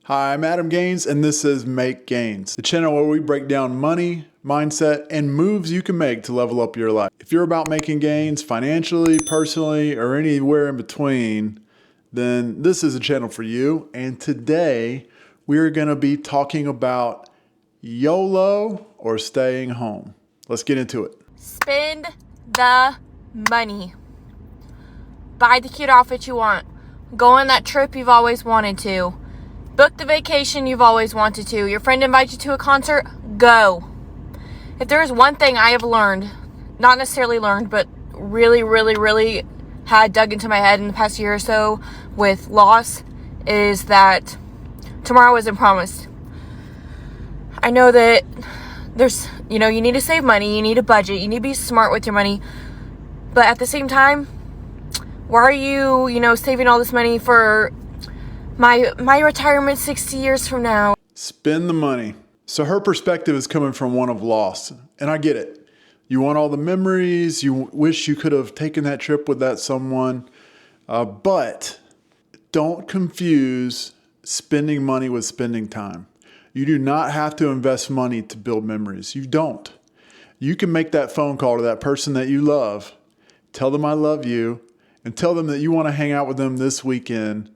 Hi, I'm Adam Gaines, and this is Make Gains, the channel where we break down money, mindset, and moves you can make to level up your life. If you're about making gains financially, personally, or anywhere in between, then this is a channel for you. And today, we're going to be talking about YOLO or staying home. Let's get into it. Spend the money. Buy the cute outfit you want. Go on that trip you've always wanted to. Book the vacation you've always wanted to. Your friend invites you to a concert, go. If there is one thing I have learned, not necessarily learned, but really had dug into my head in the past year or so with loss, is that tomorrow isn't promised. I know that there's, you need to save money, you need a budget, you need to be smart with your money, but at the same time, why are you, saving all this money for my retirement 60 years from now? Spend the money. So her perspective is coming from one of loss, and I get it. You want all the memories, you wish you could have taken that trip with that someone, but don't confuse spending money with spending time. You do not have to invest money to build memories. You don't. You can make that phone call to that person that you love, tell them I love you, and tell them that you want to hang out with them this weekend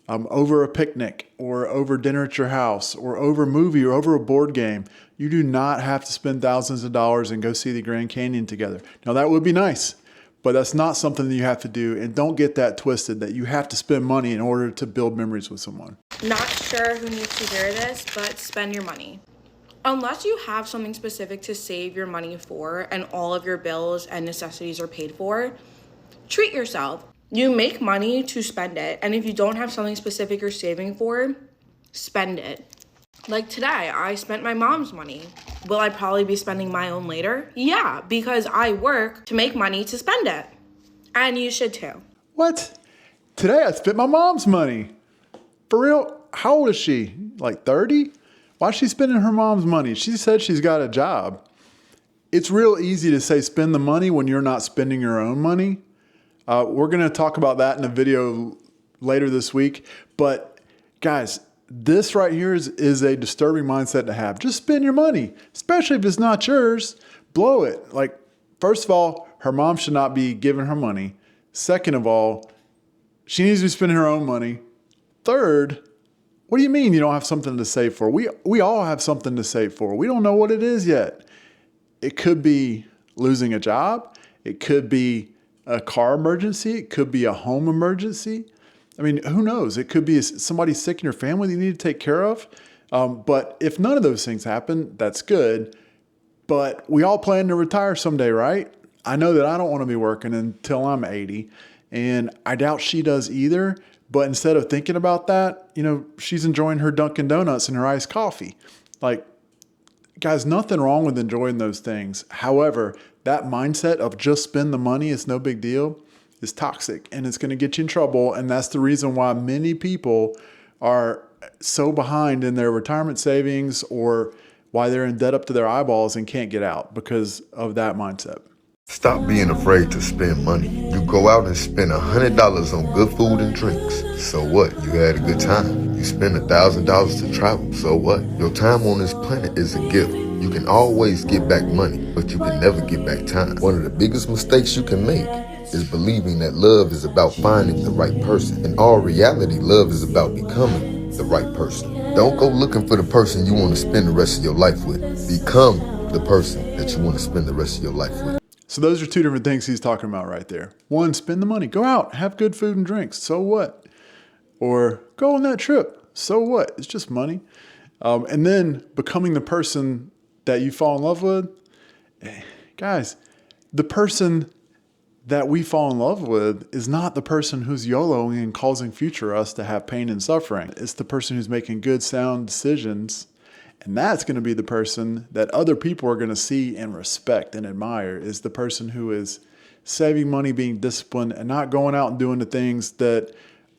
over a picnic or over dinner at your house or over a movie or over a board game. You do not have to spend thousands of dollars and go see the Grand Canyon together. Now that would be nice, but that's not something that you have to do. And don't get that twisted that you have to spend money in order to build memories with someone. Not sure who needs to hear this, but spend your money. Unless you have something specific to save your money for and all of your bills and necessities are paid for, treat yourself. You make money to spend it, and if you don't have something specific you're saving for, spend it. Like today, I spent my mom's money. Will I probably be spending my own later? Yeah, because I work to make money to spend it. And you should too. What? Today I spent my mom's money. For real? How old is she? Like 30? Why is she spending her mom's money? She said she's got a job. It's real easy to say spend the money when you're not spending your own money. We're going to talk about that in a video later this week. But guys, this right here is a disturbing mindset to have. Just spend your money, especially if it's not yours. Blow it. Like, first of all, her mom should not be giving her money. Second of all, she needs to be spending her own money. Third, what do you mean you don't have something to save for? We all have something to save for. We don't know what it is yet. It could be losing a job. It could be a car emergency. It could be a home emergency. I mean, who knows? It could be somebody sick in your family that you need to take care of. But if none of those things happen, that's good. But we all plan to retire someday, right? I know that I don't want to be working until I'm 80, and I doubt she does either. But instead of thinking about that, she's enjoying her Dunkin' Donuts and her iced coffee. Like, guys, nothing wrong with enjoying those things. However, that mindset of just spend the money, it's no big deal, is toxic and it's going to get you in trouble. And that's the reason why many people are so behind in their retirement savings or why they're in debt up to their eyeballs and can't get out because of that mindset. Stop being afraid to spend money. You go out and spend $100 on good food and drinks. So what? You had a good time. You spend $1,000 to travel. So what? Your time on this planet is a gift. You can always get back money, but you can never get back time. One of the biggest mistakes you can make is believing that love is about finding the right person. In all reality, love is about becoming the right person. Don't go looking for the person you want to spend the rest of your life with. Become the person that you want to spend the rest of your life with. So those are two different things he's talking about right there. One, spend the money. Go out, have good food and drinks. So what? Or go on that trip. So what? It's just money. And then becoming the person that you fall in love with. Guys, the person that we fall in love with is not the person who's YOLOing and causing future us to have pain and suffering. It's the person who's making good, sound decisions. And that's going to be the person that other people are going to see and respect and admire, is the person who is saving money, being disciplined, and not going out and doing the things that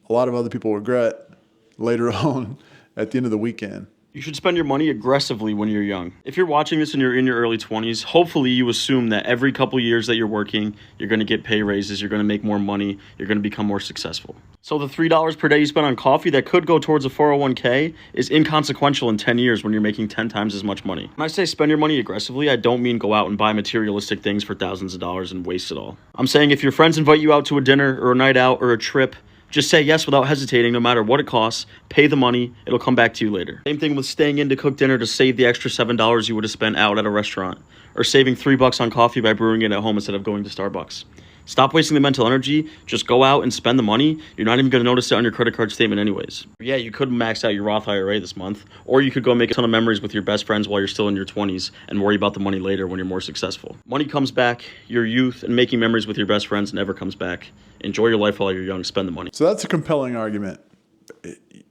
a lot of other people regret later on at the end of the weekend. You should spend your money aggressively when you're young. If you're watching this and you're in your early 20s, hopefully you assume that every couple years that you're working, you're going to get pay raises, you're going to make more money, you're going to become more successful. So the $3 per day you spend on coffee that could go towards a 401k is inconsequential in 10 years when you're making 10 times as much money. When I say spend your money aggressively, I don't mean go out and buy materialistic things for thousands of dollars and waste it all. I'm saying if your friends invite you out to a dinner or a night out or a trip, just say yes without hesitating, no matter what it costs. Pay the money. It'll come back to you later. Same thing with staying in to cook dinner to save the extra $7 you would have spent out at a restaurant, or saving $3 on coffee by brewing it at home instead of going to Starbucks. Stop wasting the mental energy. Just go out and spend the money. You're not even going to notice it on your credit card statement anyways. Yeah, you could max out your Roth IRA this month, or you could go make a ton of memories with your best friends while you're still in your 20s and worry about the money later when you're more successful. Money comes back. Your youth and making memories with your best friends never comes back. Enjoy your life while you're young. Spend the money. So that's a compelling argument.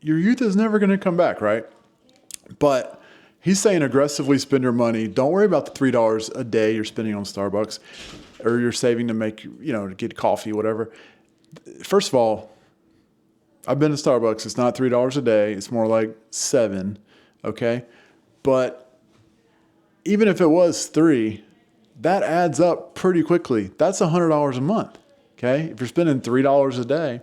Your youth is never going to come back, right? But he's saying aggressively spend your money. Don't worry about the $3 a day you're spending on Starbucks or you're saving to make, to get coffee, whatever. First of all, I've been to Starbucks. It's not $3 a day. It's more like $7, okay? But even if it was $3, that adds up pretty quickly. That's $100 a month, okay? If you're spending $3 a day.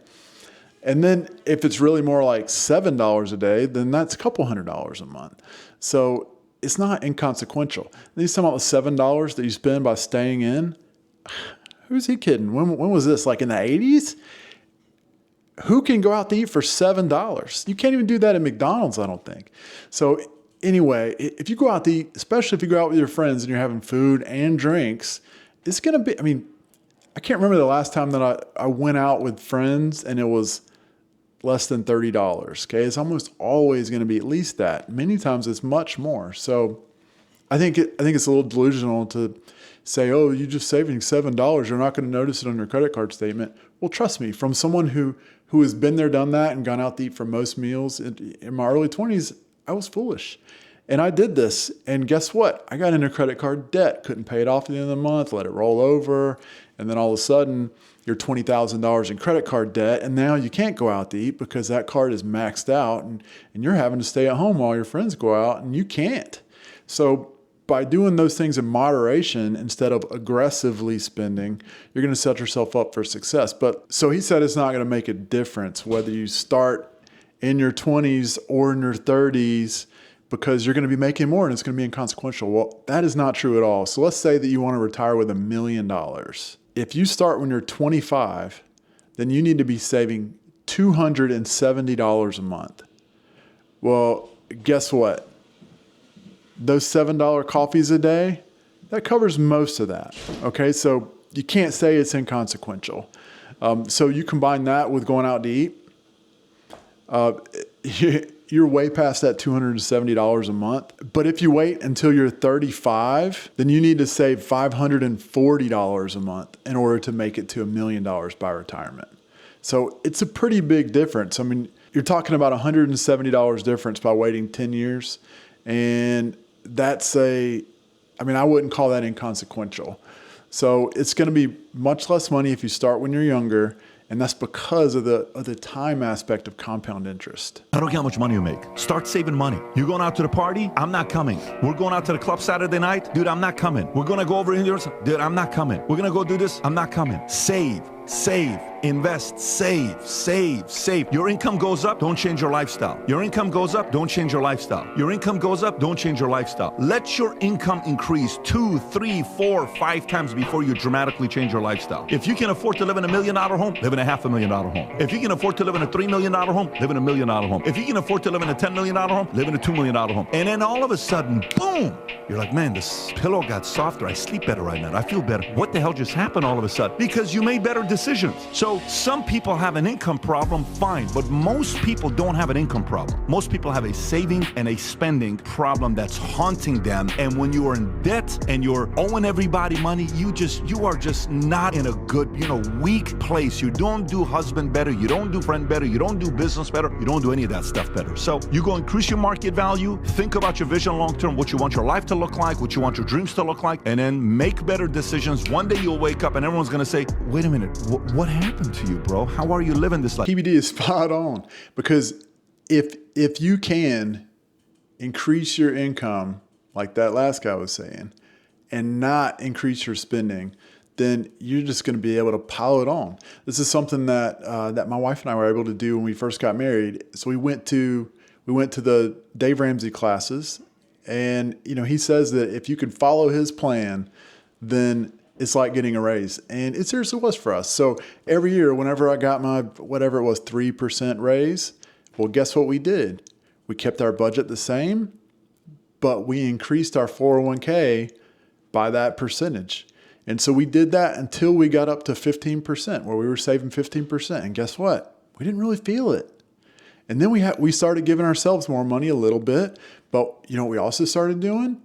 And then if it's really more like $7 a day, then that's a couple $100 a month. So it's not inconsequential. And he's talking about the $7 that you spend by staying in. Who's he kidding? When was this? Like in the 80s? Who can go out to eat for $7? You can't even do that at McDonald's, I don't think. So anyway, if you go out to eat, especially if you go out with your friends and you're having food and drinks, it's going to be, I can't remember the last time that I went out with friends and it was less than $30. Okay. It's almost always going to be at least that. Many times it's much more. So I think it's a little delusional to say, oh, you're just saving $7. You're not going to notice it on your credit card statement. Well, trust me, from someone who has been there, done that, and gone out to eat for most meals in my early 20s, I was foolish. And I did this. And guess what? I got into credit card debt, couldn't pay it off at the end of the month, let it roll over. And then all of a sudden, you're $20,000 in credit card debt. And now you can't go out to eat because that card is maxed out. And you're having to stay at home while your friends go out, and you can't. So by doing those things in moderation instead of aggressively spending, you're going to set yourself up for success. But so he said it's not going to make a difference whether you start in your 20s or in your 30s because you're going to be making more and it's going to be inconsequential. Well, that is not true at all. So let's say that you want to retire with $1 million. If you start when you're 25, then you need to be saving $270 a month. Well, guess what? Those $7 coffees a day, that covers most of that. Okay, so you can't say it's inconsequential. So you combine that with going out to eat, you're way past that $270 a month. But if you wait until you're 35, then you need to save $540 a month in order to make it to $1 million by retirement. So it's a pretty big difference. You're talking about $170 difference by waiting 10 years. And that's I wouldn't call that inconsequential. So it's going to be much less money if you start when you're younger. And that's because of the time aspect of compound interest. I don't care how much money you make. Start saving money. You're going out to the party? I'm not coming. We're going out to the club Saturday night? Dude, I'm not coming. We're going to go over here? Dude, I'm not coming. We're going to go do this? I'm not coming. Save, invest, save. Your income goes up, don't change your lifestyle. Your income goes up, don't change your lifestyle. Your income goes up, don't change your lifestyle. Let your income increase 2, 3, 4, 5 times before you dramatically change your lifestyle. If you can afford to live in $1 million home, live in a $500,000 home. If you can afford to live in a $3 million home, live in $1 million home. If you can afford to live in a $10 million home, live in a $2 million home. And then all of a sudden, boom, you're like, man, this pillow got softer. I sleep better right now. I feel better. What the hell just happened all of a sudden? Because you made better decisions. So some people have an income problem, fine, but most people don't have an income problem. Most people have a saving and a spending problem that's haunting them. And when you are in debt and you're owing everybody money, you are just not in a good, weak place. You don't do husband better. You don't do friend better. You don't do business better. You don't do any of that stuff better. So you go increase your market value, think about your vision long-term, what you want your life to look like, what you want your dreams to look like, and then make better decisions. One day you'll wake up and everyone's going to say, wait a minute, what happened to you, bro? How are you living this life? PBD is spot on, because if you can increase your income, like that last guy was saying, and not increase your spending, then you're just going to be able to pile it on. This is something that that my wife and I were able to do when we first got married. So we went to the Dave Ramsey classes, and he says that if you can follow his plan, then it's like getting a raise. And it seriously was for us. So every year, whenever I got my, whatever it was, 3% raise, well, guess what we did? We kept our budget the same, but we increased our 401k by that percentage. And so we did that until we got up to 15%, where we were saving 15%. And guess what? We didn't really feel it. And then we started giving ourselves more money a little bit. But you know what we also started doing?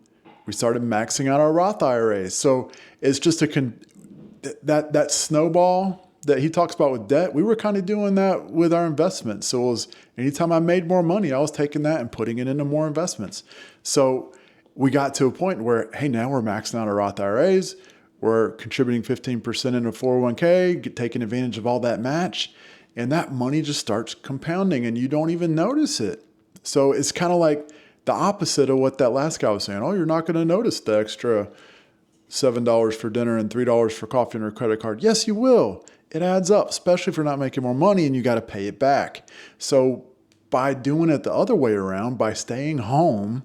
We started maxing out our Roth IRAs. So it's just that snowball that he talks about with debt. We were kind of doing that with our investments. So it was anytime I made more money, I was taking that and putting it into more investments. So we got to a point where, hey, now we're maxing out our Roth IRAs. We're contributing 15% into 401k, taking advantage of all that match. And that money just starts compounding and you don't even notice it. So it's kind of like the opposite of what that last guy was saying. Oh, you're not going to notice the extra $7 for dinner and $3 for coffee on your credit card. Yes, you will. It adds up, especially if you're not making more money and you got to pay it back. So by doing it the other way around, by staying home,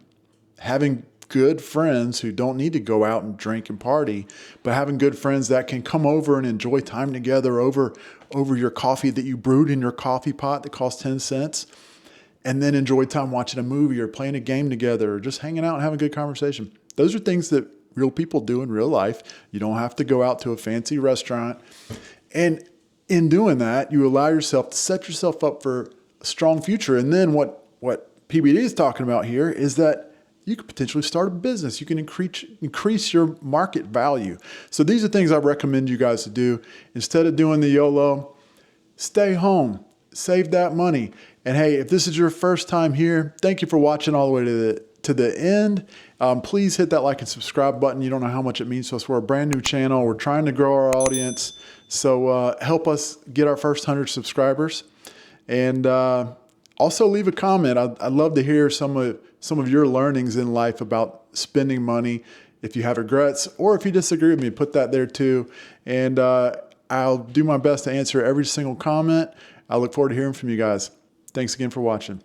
having good friends who don't need to go out and drink and party, but having good friends that can come over and enjoy time together over your coffee that you brewed in your coffee pot that costs 10 cents, and then enjoy time watching a movie or playing a game together or just hanging out and having a good conversation. Those are things that real people do in real life. You don't have to go out to a fancy restaurant. And in doing that, you allow yourself to set yourself up for a strong future. And then what PBD is talking about here is that you could potentially start a business. You can increase your market value. So these are things I recommend you guys to do. Instead of doing the YOLO, stay home, save that money. And hey, if this is your first time here, thank you for watching all the way to the end. Please hit that like and subscribe button. You don't know how much it means to us. We're a brand new channel. We're trying to grow our audience. So help us get our first 100 subscribers. And also leave a comment. I'd love to hear some of your learnings in life about spending money. If you have regrets or if you disagree with me, put that there too. And I'll do my best to answer every single comment. I look forward to hearing from you guys. Thanks again for watching.